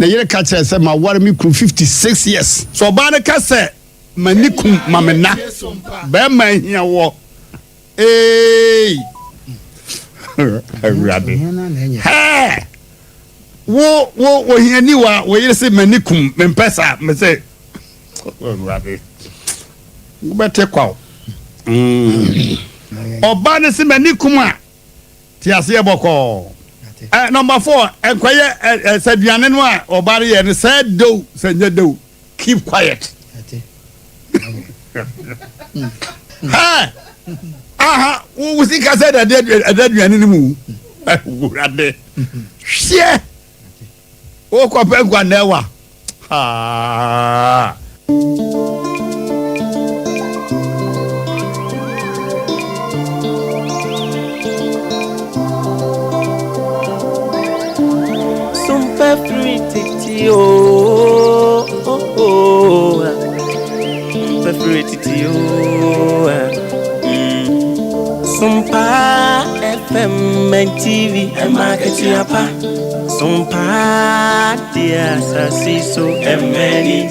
na yere ka kire say ma ware me kru 56 years so oba ne ka say manikum mamena be man hia wo awurade ha wo hia ni wa wo yere say manikum me pesa me say awurade wo bete kwa oba ne say manikum a ti ase e boko number 4 enkoye saduane no a oba ye ne say do sanye do keep quiet ha aha wo si ka say that aduane ni mu urade hye o ko pe gwa na wa ha Sompa pretty oh Sompa pretty oh Sompa FM and TV and market yapa Sompa dia sasi so many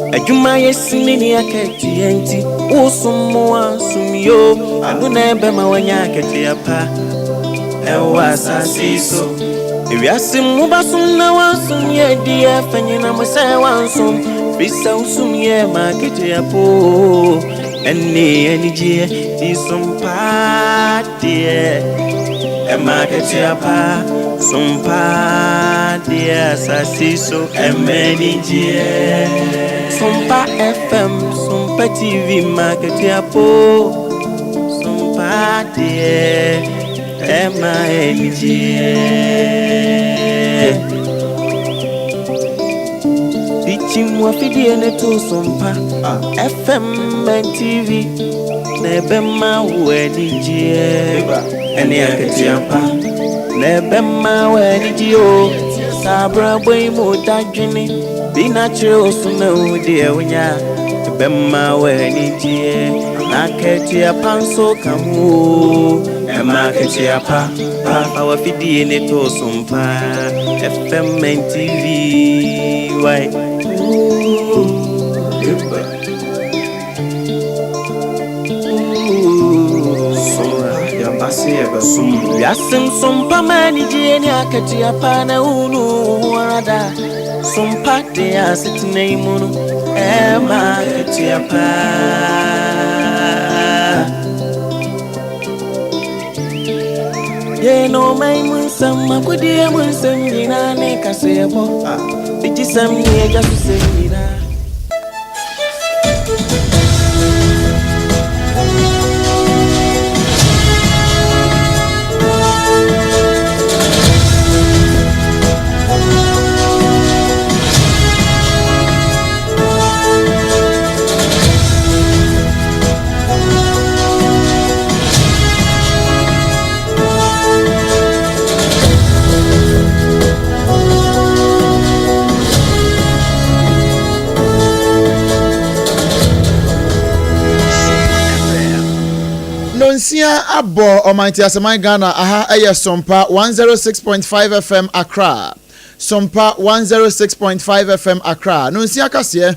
Ajuma yesimini aketi enti usumu sumyo aguna bema wanya aketi apa ewa sasi so ewiasim ubasum na wansum ye dia fanyina mose wansum bisa usum ye maketi apo eni je di Sompa dia e maketi apa Sompa dia sasi so emeni je Sompa FM, Sompa TV, market yapo, Sompa de, M.I.N.G. Teaching wafidi neto Sompa FM and TV, nebema weniji, eni aketi yapa, nebema weniji o, sabra boy mo dajini. Be natural suno dear winya bemma weni die na keti apanso kamu e market apa our fidi neto Sompa FM and TV why Yasim Sompa mani die ni aketi apa na unu warada Sompa dia sitine imunu market yapa ye no mai mun sama kudi mun san ina ne ka sebo biji sam ye ga su san ina Nonsia abo omanti asemai Ghana aha eye Sompa 106.5 FM Accra Sompa 106.5 FM Accra nonsia kase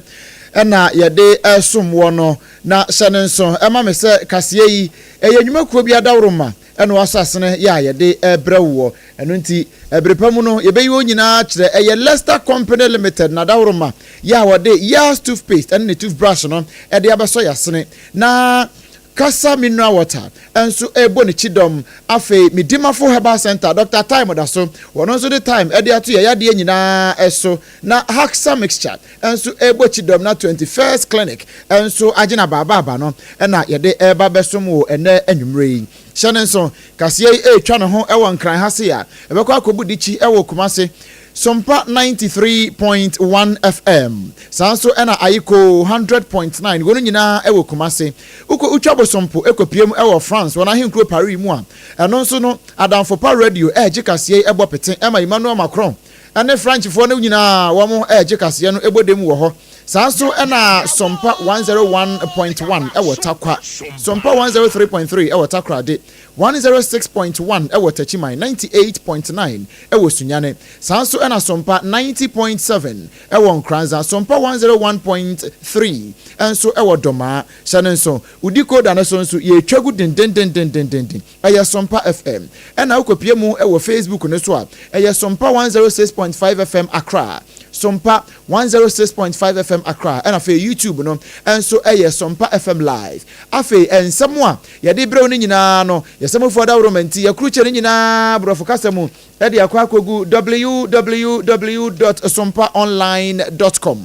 na yede esum wono na shanenso ema me se kase yi eye nwumakuo bi adawroma ena wasasene ya yede ebrewo eno nti ebrepamu no yebeyi onyina kire eye Leicester Company Limited na dawroma ya wode ya toothpaste and toothbrush no e de abeso yasene na Kasa mineral water enso ebo ne chidom afe midimafo herbal center Dr. Time da so wono so the time e de ato ya de nyina eso na Haxa mixture enso ebo chidom na 21st clinic enso agina baba no na ye de eba besom wo ene anwumre shanenso kase e twa ne ho e won kran ha se ya e bekọ akobudichi e wo Kumase Sompa 93.1 FM sanso ena ayiko 100.9 wono nyina ewo Kumase uko utwabo sompo ekopiem ewo France wona henkro Paris mu a eno nso no adamfo pa radio ejikase ebopeten ema Emmanuel Macron ene French fo no nyina wo mo ejikase no ebodem wo ho Sanso ena SOMPA 101.1 ewo Takwa, SOMPA 103.3 ewo Takra de, 106.1 ewo Tachimai, 98.9 ewo Sunyane. Sanso ena SOMPA 90.7 ewo Nkranza, SOMPA 101.3 enso ewo Doma. Shanenso udiko dana sonso ye twegu den aya SOMPA FM ena ukopie mu ewo Facebook ne so a aya SOMPA 106.5 FM Accra, SOMPA 106.5 FM Accra ena fe YouTube no enso aya SOMPA FM live afe ensemo a ye de brew ni nyina no yesemo fo da romanti ye kruche ni nyina brofo kasemu e de akwa kogu www.sompaonline.com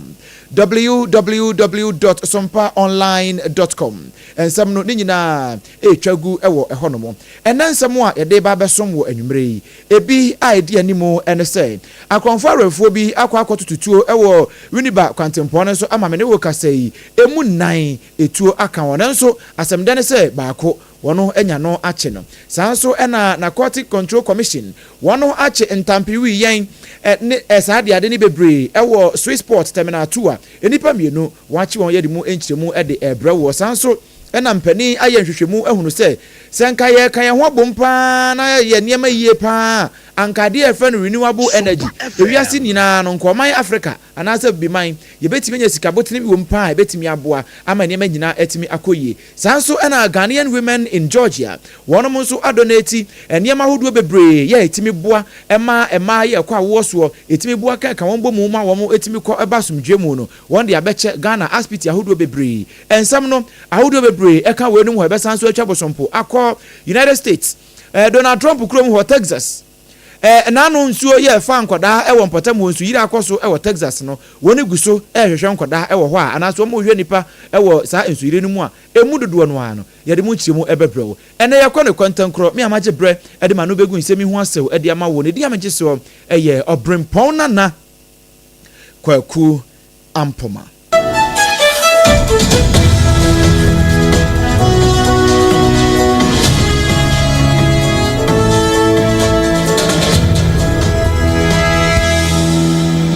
www.sompaonline.com ensem no nyina twagu ewo ehonomo ensem a yede ba besom wo anwumre yi ebi idea ni mu ene say akronfo arefo bi akwa akotutuo ewo winiba kwantempo no so amame ne wo kasai emu nan etuo aka won nso asemde ne say baako wono enya no ache no sanso ena Narcotic Control Commission wono ache ntampiwi yen saade ade ni bebre ewo Swiss Port Terminal 2 a enipa mienu wachi won yedi mu enchiremu ede ebre wo sanso ena mpani aye nhwehwemu ehunu se senka ye kan ye ho bompa na ye niema yie pa ankade e friend renewable energy ewiase nyina no nkoman Africa anase biman ye betimi nya sika botini bi wompa e betimi aboa ama niema nyina etimi akoyie sanso ena Ghanaian women in Georgia wono mo nso adonate niema hodo bebre ye etimi boa ema ye kwa woso etimi boa kan kan won mu ma wo etimi ko ebasumdwemu no won de abeche Ghana aspiti ahodo bebre ensam no ahodo bebre eka we no ho ebesanso atwa bosompo akọ United States Donald Trump krom ho Texas nanu nsuo ye fa nkoda ewo mpotamo nsu yiri akoso ewo Texas no woni guso hwehwe nkoda ewo ho a anaso mo hwe nipa ewo sa nsu yiri no mu a emu dodo no ano yede mu kyiremu ebebrewo ene yakọ ne kwantankro me amaje bre ede ma no begu nsemi ho asew ede ama wo ne di amaje so eye OBREMPONG nana kwaku ampoma.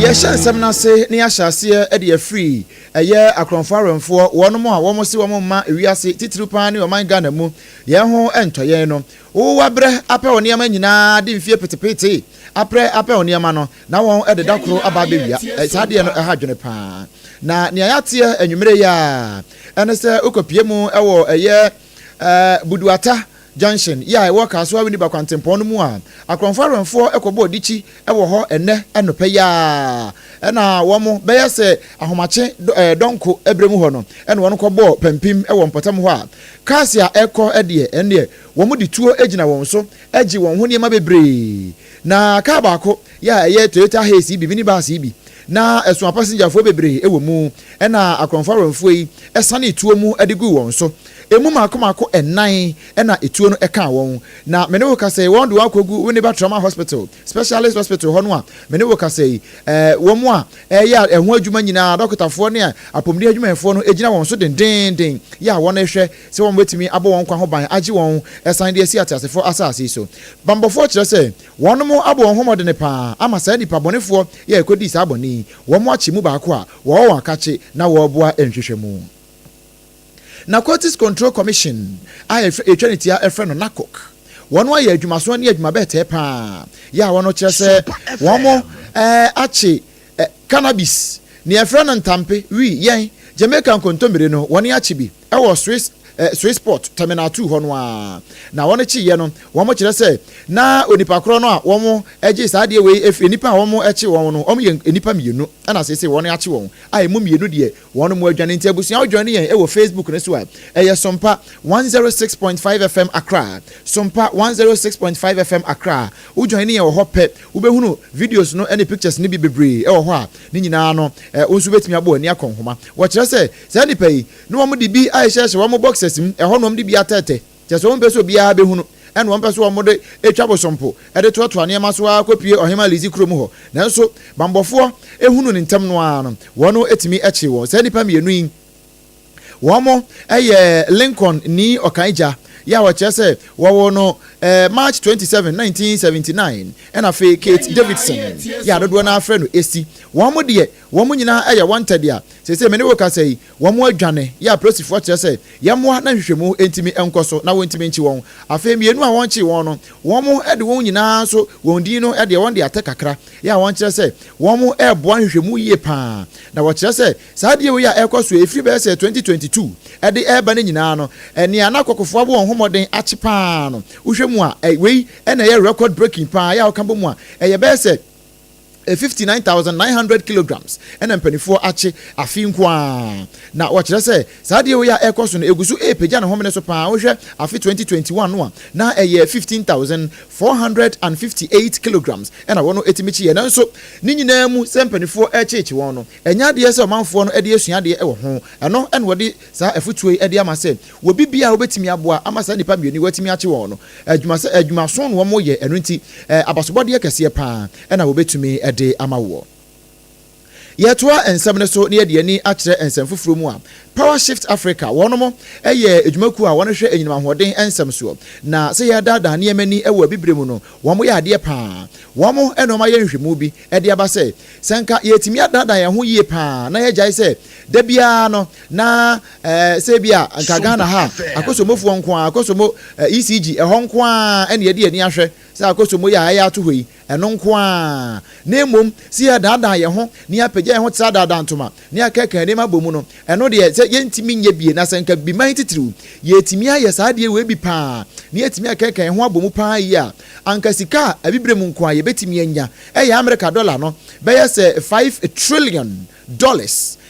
Yesha semna se ni ahyase e de free eye akronfo aremfo wono a womo se womo ma ewiase titiru pan ne oman Ghana mu ye ho entoye no wo wabre ape oniama nyina de mfie petepete ape oniama no na won e de dakoro aba bewia sade no ha dwene pa na ne ayate anwumere ya ene se okopie mu ewo eye buduata junction ya e work aso awini ba kwantempo no mu a akronfo aremfo ekobo dichi ewo ho ene enope ya ena womo beya se ahomache donko ebremu ho no ene won kobo pampim ewo mpotam ho a kasia eko ede ene womo dituo egina won so egi won ho niema bebre na ka baako ya ye Toyota Hiace bi mini bus bi na esu passenger fo bebre ewo mu ena akronfo aremfo yi esane tuo mu edigu won so emu makomako enan ena etuo no eka won na mene wo kase won do akogu Winneba Trauma Hospital Specialist Hospital hono a mene wo kase wo mu a ya eho adwuma nyina dokotafo ne apomdi adwumafo no egina won so den ya won ehwe se won betimi abo won kwa ho ban agi won esan de asi atasefo asase so bambofo kire se won mo abo won homode ne pa ama sa nipa bonefo ya ekodi sa aboni won mo achi mu baako a wo won akache na wo boa enhwehwemu. Narcotic Control Commission etwanitia efreno NACOC wono aye adwumaso ne adwuma bete pa ya wono kire se womo achi cannabis ne efreno ntampe wi yen Jamaican kontomire no woni achi bi ewo Swiss Port Terminal 2 hono a na wono chi ye no womo kire se na onipa kro no a womo agi saade we efi nipa womo echi won no omo ye nipa mienu ana sese wono achi won ai mu mienu de wono mu adwane nti abusia odwane ye ewo Facebook ne so a eye SOMPA 106.5 FM Accra SOMPA 106.5 FM Accra udwane ye wo hope ubehunu videos no any pictures ne bi bebre ewo ho a ni nyina no onsu betimi abo ani akonhoma wo kire se sa nipa yi no womo de bi aihye womo boxes eho nom de bi atete jeso won peso bia behunu ene won peso won de etwa bosompo ede to aniema so akopie ohema lizi krom ho nanso bambofo ehunu ne ntem no a no wono etimi echi won se nipa mienu yin womo eye Lincoln ni Okaija ya wo chese wo no March 27, 1979 and afi Kate Davidson ya dodo na afre no esi womo de womo nyina aya wanted ya se me ne wo ka sei womo adwane ya prosifo kire se yamwa na hwehwemu entimi enkoso na wontimi nchi won afi mienu a wonchi won no womo ede won nyina so wondin no ede won de atakakra ya won kire se womo ebo hwehwemu yie pa na wo kire se saade we ya ekoso efiri be se 2022 ede eba ne nyina no eni anakokofo abo won homoden achi pa no uhwemu a we ena ye record breaking pa ya okambo mu a ye be se 59,900 kilograms and penifo ache afinkwa na wachira se saade we ya ekoso no egusu epeja na homene so pa wohwe afi 2021 no na 15,458 kilograms and wono etimichi ye nanso ni nyina mu se penifo echechi won no enya de se omanfo no ede esua de ewo ho eno en wode sa afutue ede amase wo bibia obetimi aboa amasa nipa mieni watimi ache won no adwuma so no mo ye eno nti abasobode kese pa ena wobetumi de amawo yetoa ensem so ne de ani akire ensem fufuro mu a Power Shift Africa wonomo eye edwumaku a wono hwe enyima hoden ensem so na se ya dada ne yemani ewo bibremu no womo ya ade pa womo enoma ye nhwemu bi ede aba se senka yetimi adada ye ho yie pa na ye jai se da bia no na se bia nka Ghana ha akosomofu nko akosomo ECG ehon nko a ene ye de ani ahwe se akosomo ya ato hoi eno nko a na emom se ya dada ye ho ne apagya ye ho tsa dada ntoma ne akeka ne mabomu no eno de yentimi nye bie na senka bi man titiru yetimi aye saade we bi pa ne yetimi akeka ho abomu pa yi a anka sika abibrem nko a ye betimi anya America dollar no be ye $5 trillion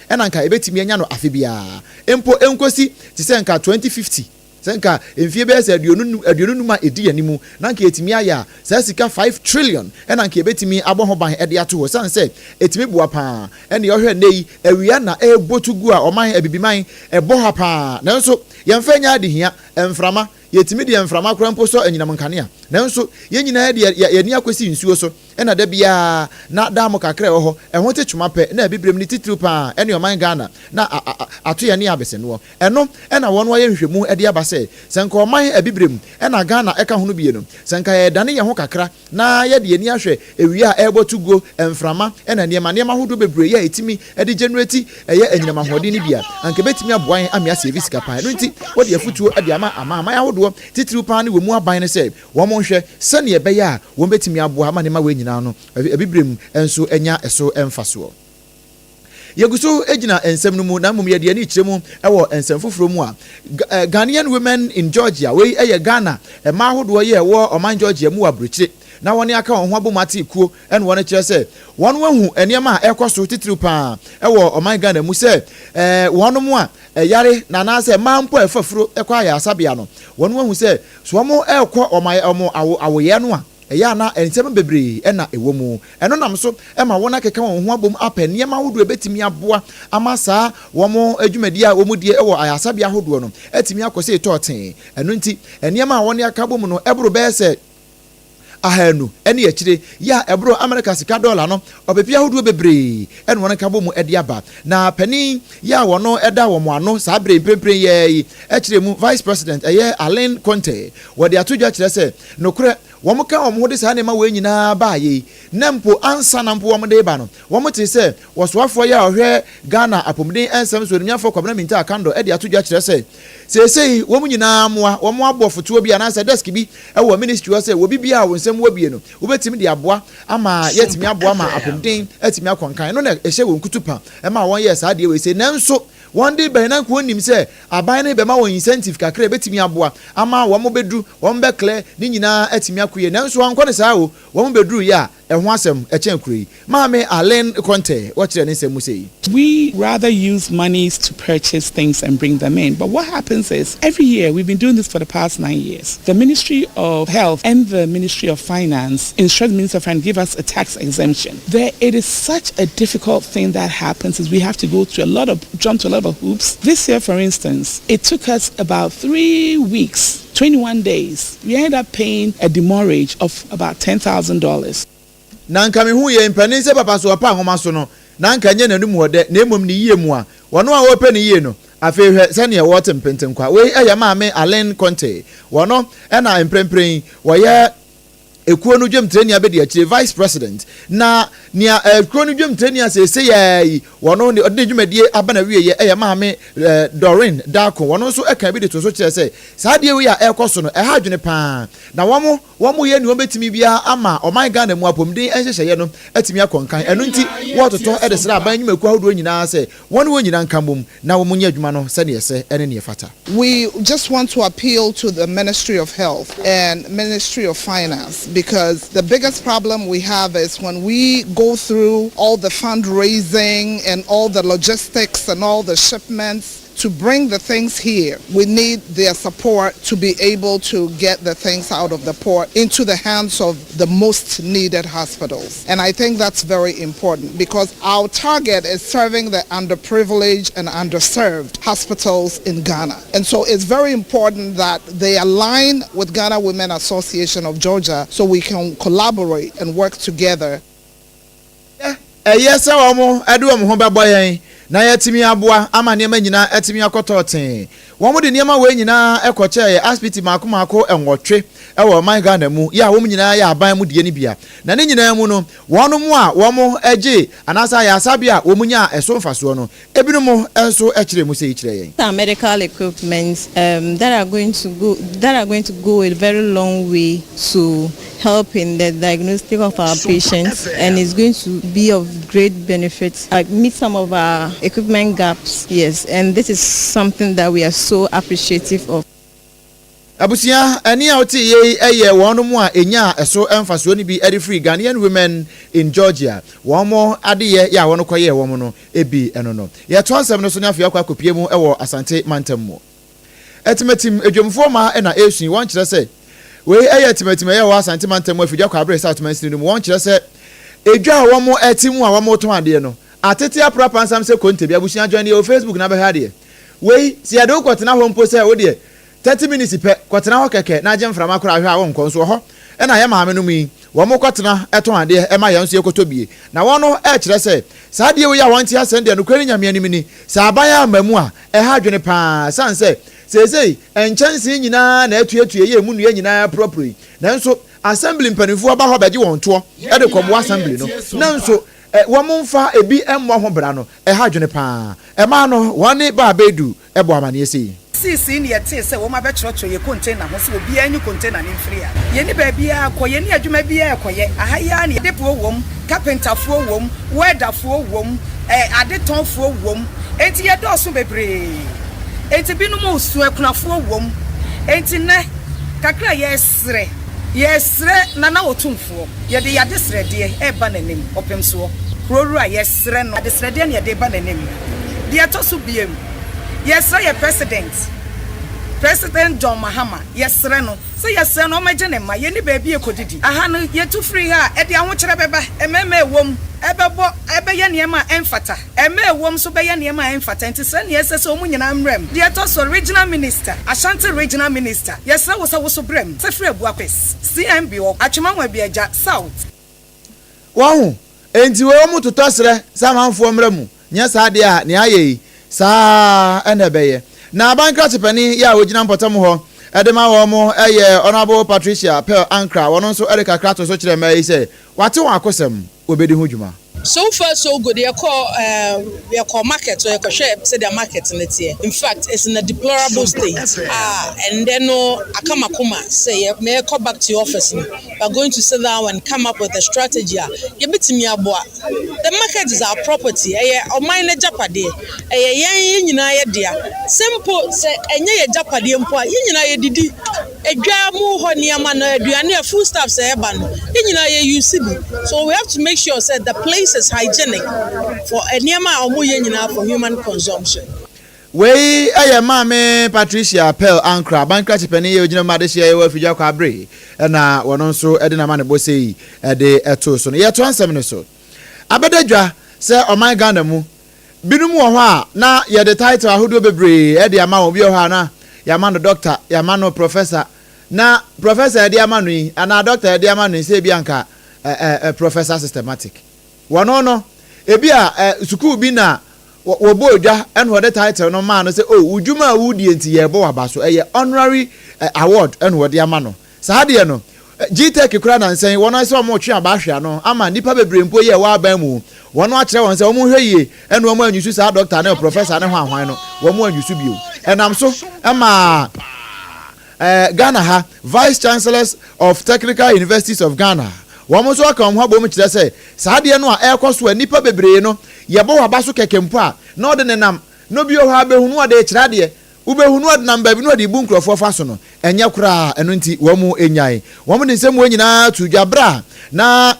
and anka ebetimi anya no afebia empo enkosi ti senka 2050 senka emfie be se aduonu ma edi animu na nka etimi aya sa sika 5 trillion and anka ebetimi aboho ban ede ato ho san se etimi bua pa ene yo hwe nei awia na ebotugu a oman abibiman eboha pa nanso yemfa nya ade hia emframa yetimi de emframa krampo so anyinam nkane a nanso yenyina de yeni akwesi nsuo so ena da bia na dam kakra ho ehon tetwuma pe na bibrem ni titru pa ene oman Ghana na ato ye ne abese no eno ena wono ye nhwemu ede abase senka oman abibrem ena Ghana eka hono bie no senka ye dane ye ho kakra na ye de yeni ahwe ewia ebotugo emframa ena niema hodo bebre ye etimi ede generate ye anyinam ahode ni bia anke betimi aboan amia service kapa no nti wode afutuo ade ama ya hodo titru pa ne wemu aban ne se wo hwe sane ebe ya wo betimi aboa ama ne ma we nyina no abibrem enso enya eso emfaso yeguso ejina ensem no mu na mum ye de ani kiremu ewo ensem foforo mu a Ghanaian women in Georgia we eye Ghana ma hodo ye wo oman Georgia mu abrochire na woni aka ho abomati kuo ene woni kire se won wahu enema a ekoso titiru pa ewo oman Ghana mu se wono mu a yare na na se mampo efafuro ekwa ya asabia no won wahu se so mo ekọ awoye no a eya na ensem bebre ena ewomu eno nam so ema wona keka won ho abom apani ma hodo ebetimi aboa amasa womo adwumadi a womu die ewo ayasabia hodo no etimi akose etoten eno nti enema a woni aka bom no ebro be se ahanu ene yachire ya ebro America sika dollar no obepia hodo bebre ene wona ka bom ede aba na pani ya wono eda wo mo ano sa bre prepre ye echire mu vice president eye Alain Conte wode atodwa kire se nokure womo ka womo de sa ne ma we nyina ba ye nempo ansa na mpo womo de ba no womo te se wosoafo ya ohwe Ghana apomden ensem so nyafo kwabna minta akando ede atodwa kire se sesei womo nyina moa womo abofoto bi anasa desk bi ewo ministry se wo bibia wo nsem wo bie no wobetimi de aboa ama yetimi aboa ma apomden etimi akonkan no na ehye wo nkutupa ema won ye sa de we se nanso one day by na ko nim se aban na be ma won incentive kakra betimi aboa ama wo mo bedu wo mbe clear ni nyina etimi akoye nanso anko ne sa wo wo mo beduru ya ehho asem echen kuri maame Alain Conte what you say musei we rather use monies to purchase things and bring them in, but what happens is every year we've been doing this for the past 9 years. The Ministry of Health and the Ministry of Finance ensure the Ministry of Finance give us a tax exemption. It is such a difficult thing that happens is we have to jump to a lot of hoops. This year, for instance, it took us about 3 weeks, 21 days. We ended up paying a demurrage of about $10,000. Nanka me hu ye mpanise papa so apa homa so no nanka nye nanum hode na emom ni yie mu a wono a wope ni yie no afehwe senior water mpentenkwa we eya maame Alain Conte wono na emprempren woye ekuo no dwem training abedi akire vice president na nia ekuo no dwem training asese yayi wono ne odne dwumadie aba na wiye eya maame Doreen Darko wono so eka bi de to so kire se saade we ya ekoso no eha adwene pa na womo ye ne obetimi bia ama oman Ghana mu apomden enhyehyeye no atimi akonkan eno nti wototo ede sra aban nyuma ekuo ahodo nyina se wono wonyina nkambom na womo nya adwuma no se ne yese ene ne yefata. We just want to appeal to the Ministry of Health and Ministry of Finance, because the biggest problem we have is when we go through all the fundraising and all the logistics and all the shipments to bring the things here, we need their support to be able to get the things out of the port into the hands of the most needed hospitals. And I think that's very important, because our target is serving the underprivileged and underserved hospitals in Ghana. And so it's very important that they align with Ghana Women Association of Georgia so we can collaborate and work together. Yes, na yatimi aboa ama niema nyina atimi akototen womo de niema we nyina ekoche hospital makomako enwotwe ewo man Ghana mu ya womo nyina ya aban mu die ni bia na ne nyina mu no wono mu a womo age anasa ya sabia womo nya eso mfaso no ebinu mu enso ekire mu sei kire yen some medical equipment that are going to go a very long way to help in the diagnostic of our patients, and it's going to be of great benefit. Meet some of our equipment gaps, yes, and this is something that we are so appreciative of. Abusia ani auti ye eye wono mu a enya eso emfaso ni bi edi free Ghanaian women in Georgia womo adeye ya wono koye womo no ebi eno no ye to ansem no so nya afia kwa kopie mu ewo Asante Mantam mu etimetim edwomfo ma na esun won kire se we eye timetime ye wo Asante Mantam mu afidwa kwa abre South Mansin mu won kire se edwa womo etimu a womo to ade no atete aprapa ansam se konte bia abusia join ye Facebook na be ha de we si ade ukotena ho mpo se wo de 30 minutes pe kwatena ho keke na agem frama kora ahwa won konso ho e na ye maame no mi wo mo kwatena eto ade e ma ye nso ekotobie na wono e kire se sa de we ya won ti asende no kwani nyame anim ni sa abaya amamu a e ha adwene pa sanse sesei enchansi nyina na etuetue ye mu nu nyina properly na nso assembly mpanifo aba ho beje won to e de komo assembly no na nso wo mfa ebi emmo ho bra no e ha adwene pa e ma no woni ba bedu e bo amane sei sisi ni yete se wo ma be chrocho ye container ho se obi anyu container ni free a ye ni ba bia akoye ni adwuma bia akoye ahaya ni depo wom carpenter fo wom welder fo wom adeton fo wom enti ye do so bebre enti binu mo su ekunafo wom enti ne kakra ye sre na otumfo ye de yade sre de e ba nanim opem so kroru a ye sre no de sre de na ye de ba nanim de to so biem yes, sir, President John Mahama. Yes, sir, no. So yes, sir, no imagine ma ye ni baby e kodidi. Aha no ye too free ha. E de anwo kire beba. Ememe wom. Ebebo ebe ye niema emfata. Eme wom so be ye niema emfata. Enti se ne yes so mu nyina mrem. De to so regional minister, Ashanti regional minister. Yes, sir, wo so brem. Se free abu apes. CMB wo atwema wa bi agya South. Wow. Enti wo mu totosre samanfo mremu. Nya saade a ne aye sa enebeye na bankrate pani ya ogina mpotam ho edema wo mo eye honorable Patricia Pearl Ankra wono nso Erika Krato so kire mai se wate won akosem obedi ho dwuma. So far so good. You call market, or you call share say the market in it here. In fact, it's in a deplorable state. And then I come say may I come back to your office. We're going to sit down and come up with a strategy. You bet me about the market is our property. Or mine a Japadi. Simple say any Japadi employ. Didi a jamu honey a food stuff say ban. So we have to make sure that the place is hygienic for anyama or for human consumption. We mame Patricia Pearl Ankra bankrate penny original madeshia we fija kwa abre na wono nso edina ma ne bosei ede eto so ye to ansem ne so abedadwa se oman Ghana mu binum wo ho a na ye the title ahodo bebre ede ama obi ho na ya ma no doctor ya ma no professor na professor ede ama no yi ana doctor ede ama no se bi anka professor systematic wono no ebi a school bi na wo boja and what the title no man say oh udwuma wudi enti ye bo aba so honorary award and what the amano sa de no GTech kura na nsen won say omo twe abahwe no ama nipa bebrempo ye wa ban mu won a kire won say omo hweye and omo anyusu sa doctor na professor na hwan no omo anyusu bio enam so ama Ghana ha Vice Chancellors of Technical Universities of Ghana wɔn nso aka wɔn ho abom kyerɛ sɛ saa adeɛ no a ɛrekɔ so a nipa bebree no yɛbɔ wɔ aba so kɛkɛmpo a na ɔde ne nam no bi wɔ hɔ abɛhunu ɔde kyerɛ adeɛ wobɛhunu ɔde nam baabi na ɔde ibu nkurɔfoɔ fa so no ɛnyɛ koraa ɛno nti wɔn mu enyae wɔn de nsɛm wɔn nyinaa to dwa bra na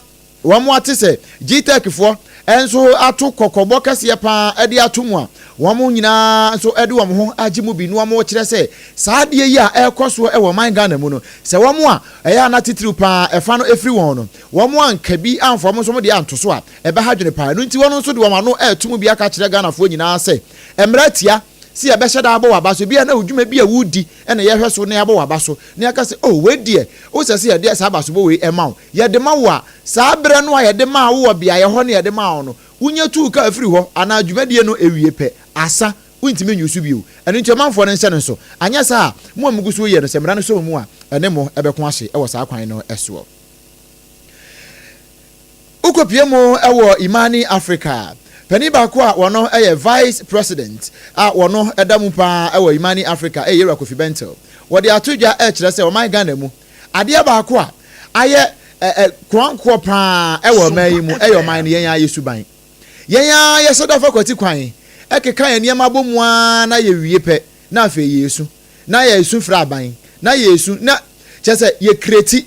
wɔn mu ate sɛ GTech foɔ ɛnso ato kɔkɔbɔ kɛseɛ paa ɛde ato mu a wɔn nyinaa nso ɛde wɔn ho agye mu bi no wɔn kyerɛ sɛ saa adeɛ yi a ɛrekɔ so ɛwɔ man Ghana mu no sɛ wɔn a ɛyɛ ana titiriw paa ɛfa no efiri wɔn no wɔn a nka bi amfa wɔn nso wɔn de anto so a ɛbɛha dwene paa no nti wɔn nso de wɔn ano ɛɛto mu bi aka kyerɛ Ghanafoɔ nyinaa sɛ mmerɛ tia si ɛbɛhyɛ da abɔ waba so bi a na odwuma bi a wudi ɛna yɛhwɛ so na yɛabɔ waba so na yɛka sɛ oh we deɛ wo sɛ sɛ yɛde saa aba so bɔ we ɛma wo yɛde ma wo a saa berɛ no a yɛde ma wo wɔ beaeɛ hɔ ne yɛde ma wo no wonya tu ka afiri hɔ ana dwumadie no ewie pɛ asa wontimi nyusu bio ɛno nti ɔmanfoɔ no nhyɛ no so anyɛ saa mo a mugu so yɛ no sɛ mmara no so mu a ɛne mo ɛbɛko ahye ɛwɔ saa kwan no ɛsoɔ ukopie mo ɛwɔ Imani Africa Penny baako a wɔno ɛyɛ vice president a wɔno ɛda mu paa ɛwɔ Imani Africa ɛyɛ Yewura Kofi Bentel wɔde ato dwa ɛkyerɛ sɛ ɔman Ghana mu adeɛ baako a ayɛ kwanko paa ɛwɔ ɔman yi mu ɛyɛ ɔman no yɛn ayɛ suban yɛn ayɛ sɛdafa kwati kwan ɛkeka yɛn nneɛma bɔ mu a na yɛ wie pɛ na afei Yesu na yɛ su fra aban na Yesu na kyerɛ sɛ yɛ kreti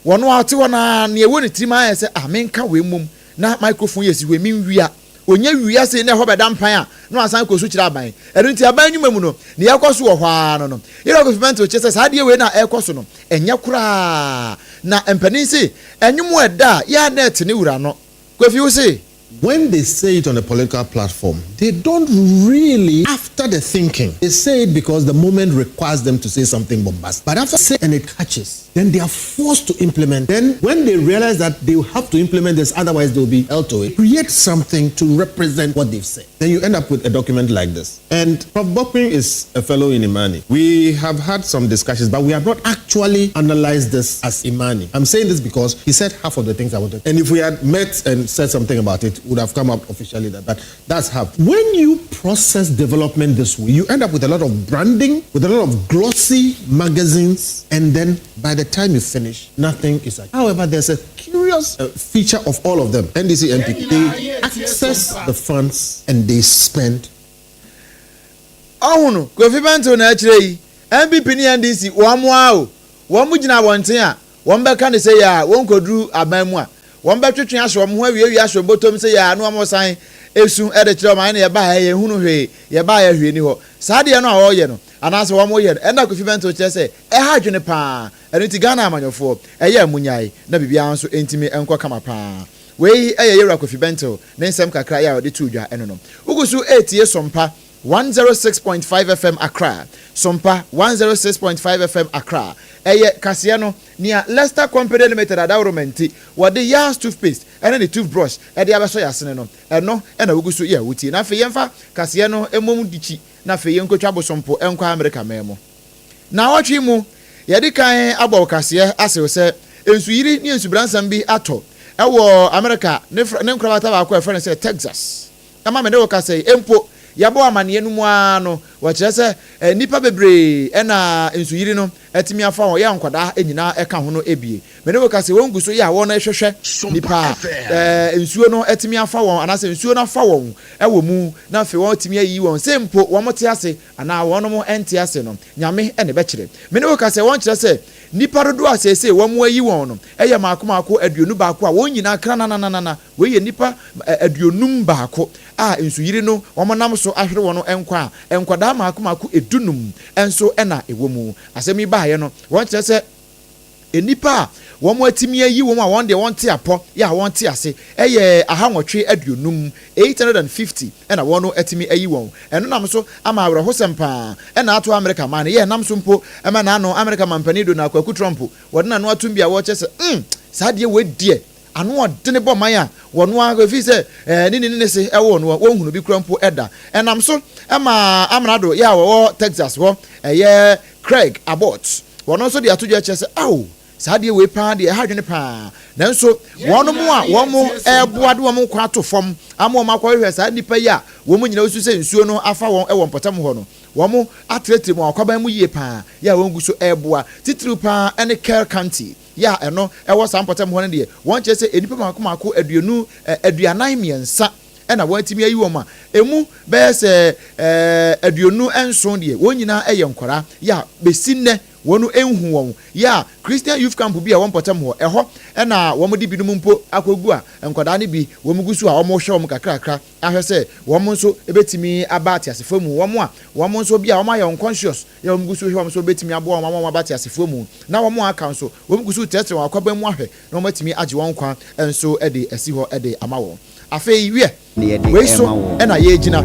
wɔno ate wɔ na ne ɛwɔ ne tirim ayɛ sɛ amenka wɔ mum na microphone yɛ si wɔ min wia onye wia se na ho beda mpan a no asan ko su kira aban enu nti aban nyuma mu no ne yakoso wo hwa no Yewura Kofi Bentel che se saa de we na ekoso no enye kura na empanin se enyumu eda ya net ne wura no Kofi wo se when they say it on a political platform, they don't really, after the thinking, they say it because the moment requires them to say something bombastic. But after saying and it catches, then they are forced to implement. Then when they realize that they have to implement this, otherwise they will be held to it, create something to represent what they've said. Then you end up with a document like this. And Prof. Bokpin is a fellow in Imani. We have had some discussions, but we have not actually analyzed this as Imani. I'm saying this because he said half of the things I wanted. And if we had met and said something about it, would have come up officially that that's how. When you process development this way, you end up with a lot of branding, with a lot of glossy magazines, and then by the time you finish, nothing is like. However, there's a curious feature of all of them. NDC MP, they access the funds and they spend. Oh no, Kofi Bentel na chire MPP ni NDC wo mu gina wonten a won be ka ne say ya won koduru aban mu a won be twetwe ahwe mo ho awie ahwe botom say ya no am san esu e de kire man na ye ba ye hunu hwe ye ba ye hwe ni ho saa de no a wo ye no anase wo mo ye no enda Kofi Bentel kire say e ha dwene pa eno ti Ghana amanyofo e ye amunyai na bibia nso entimi enko kama pa wei e ye Yewura Kofi Bentel ne nsem kakra ya de tu dwa eno no ugusu etie SOMPA 106.5 FM Accra, SOMPA 106.5 FM Accra. Eye Kasiano near Leicester Company Limited adawromenti wade yas toothpaste and the toothbrush e de abeso yasene no eno na wugusu ye wuti na fe yemfa Kasiano emom dichi na fe yenkotwa bosompo enkwa America memo na watwi mu ye de kan abo Kasiye ase se ensuyiri ni ensubransan bi ato ewo America ne nkrabata ba ko e friend say Texas ama me de wo Kasiye empo yabo amane no mu ano wa kire se nipa bebre na ensuyiri no atimi afa ho ya nkwada enyina eka ho no ebie me ne wo ka se won guso ya wo na ehwehwe nipa ensuo no atimi afa won anase ensuo no afa won ewo mu na fe won atimi ayi won se mpo wo mote ase ana won mo ente ase no nyame ene be kire me ne wo ka se won kire se nipa rodo asese wo mo ayi won no eye maako aduonu baako a won nyina kra na we ye nipa aduonum baako a ensuyiri no wo nam so ahwere won no enkwa enkwada maako edunum enso ena ewo mu asemi ba ye no won kire se enipa wo mo atimi ayi wo mo a won de won te apo ya won te ase eye ahanwotwe aduonum 850 ena won no atimi ayi won eno nam so ama awre hosempa ena ato America man ye nam so mpo ema na no America man panido na Kwaku Trump wode na no atum bia wo kire se saa de we die ano odene bo man a wono a fi se ni se ewo no wo hunu bi krampo eda enam so ema amrado ya wo Texas wo Craig Abbott wono so de atodwa che se aw saade we pa de hadwene pa nanso wono mo a wo mo eboade wo mo kwa to fom amo ma kwa hwe saade nipa ya wo mo nyina osu se nsuo no afa won ewo mpotam ho no wo mo atretre mo akwaban mu yie pa ya won gu so eboa titru pa ene Care County ya eno ewo sampotam ho ne de won che se enipa mako aduonu aduanan miensa ena wantimi ayi wo ma emu be se aduonu enson de won nyina eye nkora ya besinne wonu enhu won ya Christian Youth Camp bi a won potam ho eho ena wo modi bidum mpo akogu a enkoda ne bi wo mugusu a wo mo hwe wo kakrakra ahwe se wo mo nso ebetimi abati asefo mu wo mo nso bi a wo ma ye unconscious ya wo mugusu hwe wo nso betimi abo wo ma abati asefo mu na wo mo aka nso wo mugusu tete wo akwaba mu ahwe na wo matimi age won kwa enso ede esi ho ede ama wo afei wie we so ena ye gina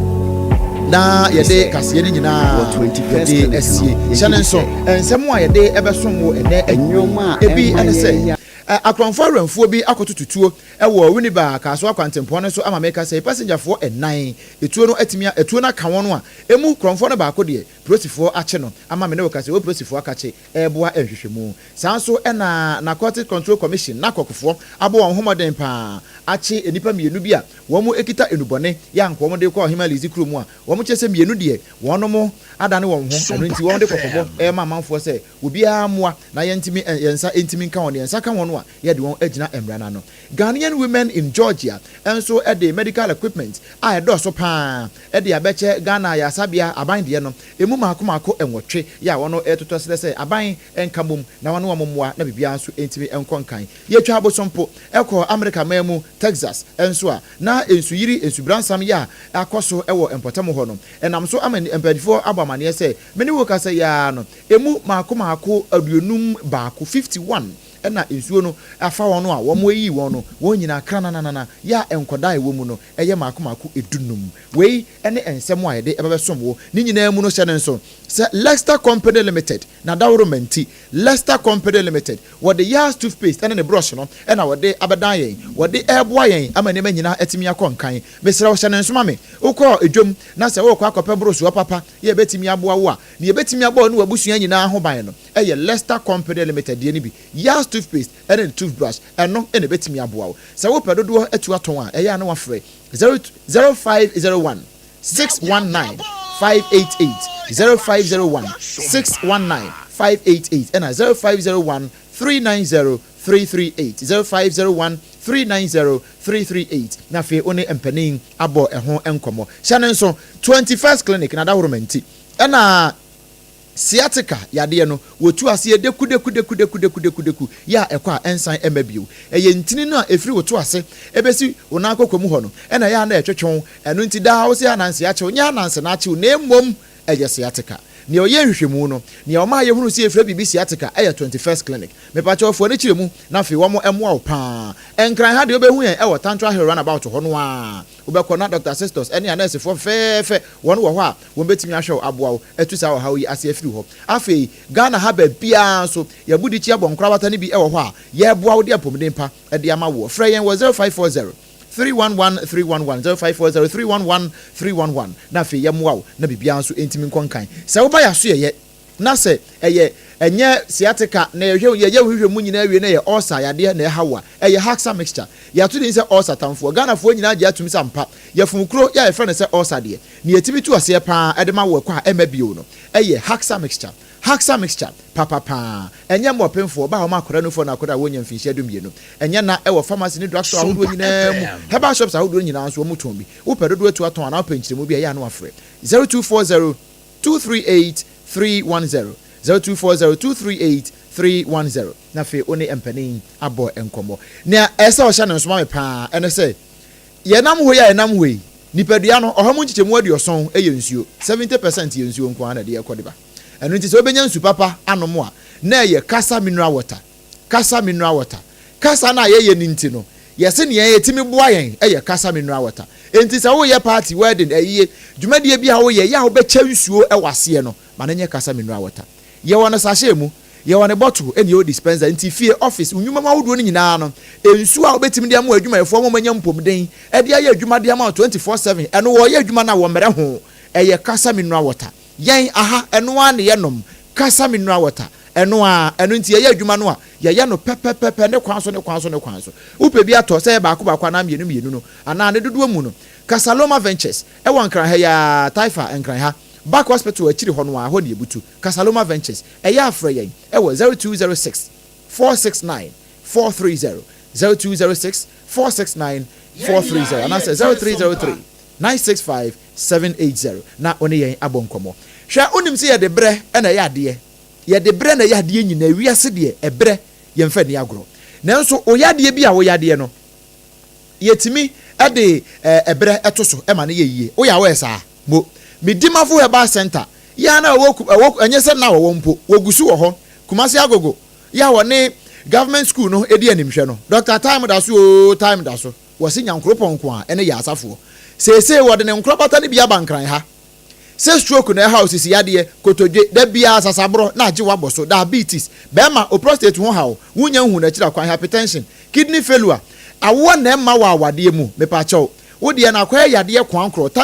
na yede kase ni nyina yede esie chanenso ensemo a yede ebesom wo ene enwoma ebi ene se akronfo ranfuo bi akotututuo ewo winiba kaso akwantempo ne so ama meka se passenger fo enan etuo no atimia etuo na ka won no a emu kronfo no baako de prosifo ache no ama me ne wokase wo prosifo akache eboa ehwehwemu sanso ena Narcotic Control Commission na kokofo abo won homoden pa ache enipa mienu bi a wo mu ekita enubone ya nko mo de kwa himalizi krumu a wo mu chese mienu de wono mo adane won ho eno nti won de kokofo ma manfo se obi a moa na yentimi yensa entimi nka won yensa ka won a ye de won agina emrana no Ghanaian women in Georgia enso e de medical equipment a do so pa e de abeche Ghana ya sabia aban de no emu mako enwotwe ya wono etoto se aban enkamum na wono wo moa na bibia nso entimi enkonkan ye twa abosompo ekọ America mamu Texas enso a na ensu yiri ensu bransam ya akoso ewo empotam ho no enam so amani empadifo abamane se meni wo kasa ya no emu mako aduonum baako 51 ena ensuo no afa wono a wo mo yi wono wo nyina krananana ya enkoda ewo mu no eye mako edunum wei ene ensem a yede ebebesom wo ni nyina mu no hye ne nso se Leicester Company Limited na dawro menti Leicester Company Limited wo de Yas toothpaste ene ne brush no ena wo de abedan yen wo de eboa yen amane ma nyina etimi akonkan besira wo hye ne nso ma me ukọ edwom na se wo kwa akọpe brush wo papa ye betimi aboa wo a ne ye betimi aboa no wabusua nyina ho ban no eye Leicester Company Limited de ni bi Yas toothpaste and toothbrush and no any betimi aboa so wo pedodo atu aton a eya na wafre 0501 619 588 0501 619 588 and 0501 390 338 0501 390 338 na fe one empanin abo eho enkomo shanenso 21st clinic na da horomenti na sciatica yade no wotu ase deku ya ekwa ensan emabio eye ntini no a efiri wotu ase ebesi wona akokomu ho no ena ya na etwetwon eno nti da wo se ananse ache onya ananse na ache na emom eye sciatica ne oye hwehwemu no ne o ma ye hunu se efiri bibi sciatica eye 21st clinic me pa che ofo ne kiremu na fe wo mo emo wo pa enkran ha de obehu yen e wo tantwa hill run about ho no a obekọ na Dr. Sisters ene anese fo fefe won wo ho a won betimi ahwe aboa etu sa wo ha yi ase afiri ho afei Ghana ha ba bia so ya budi chi abonkra wata ne bi e wo ho a ye boa wo de apomden pa e de ama wo frɛ yen wo 0540 311 311 0540 311 311 na fe yemwa na bibia nso entimi nkonkan se wo ba ya so ye na se eye enye sciatica na ye hwehwemu nyina awie na ye ulcer yade na hawa eye haxa mixture ya to din se ulcer tamfo Ghana fo nyina agye atumi sampa ye fumukro ya efre ne se ulcer de ne yetimi tu ase pa edema wo kwa emabio no eye haxa mixture papa enye mo pemfo ba ho makora no fo na akora wonya mfinhia dumienu enye na e wo pharmacy ni drugstore ahodo nyina mu herbal shops ahodo nyina nso mo ton bi wo pedodo atu aton na openchire mu bi ya na wafre 0240 238 310 0240 238 310 na fe oni empanin abo enkomo na esa o sha no so ma pa ene se ye nam ho ya nam ho yi nipadua no ohamu nchichemu aduoson eye nsuo 70% ye nsuo nko ana de ekodiba enu nti se obenya nsu papa anomo a na ye kasa mineral water kasa na ye ni nti no yese ne ye timi boa yen eye kasa mineral water enti se wo ye party wedding eye dwumadie bia wo ye ya wo be cha nsuo e wase no ma na nye kasa mineral water ye wona sahye mu ye won bottle eni o dispenser nti fie office unyuma ma wodo ni nyina no ensu a obetimi de ama adwuma efo mo manya mpomden e de aye adwuma de ama 24/7 eno wo ye adwuma na wo mere ho eye kasa mineral water yen aha eno a ne yenom kasa mineral water eno nti ye adwuma no a ye no pepepepe ne kwanso upe bi ato se ba ko na mienu no ana ne dodo mu no Casaloma Ventures e won kran ha ya Taifa enkran ha Back Hospital akiri ho no a ho ne ebutu Casaloma Ventures e ya afra yen e wo 0206 469 430 0206 469 430 and answer 0303 965 780 na one yen abonkomo hwa onim se ye de bre e na ye ade ye de bre na ye ade nyina wiase de e bre ye mfa ni agro nanso oyade bi a oyade no yetimi ade ebre etoso e ma ne ye yie o ya we sa mo midimafo heba center ya na wo anyese na wo mpo wogusu wo ho Kumasi Agogo ya wo ne government school no edi animhwe no Dr. Time daso wo se nyankropon ko a ene ya asafo sese wo de ne nkropata ne bia bankran ha se stroke na house si yade kotodwe da bia asasabro na age waboso diabetes bema o prostate ho hawo wunya hu na kira kwan hypertension kidney failure awo na ma wa awade mu me pa chew wo de na kwa yade kwankro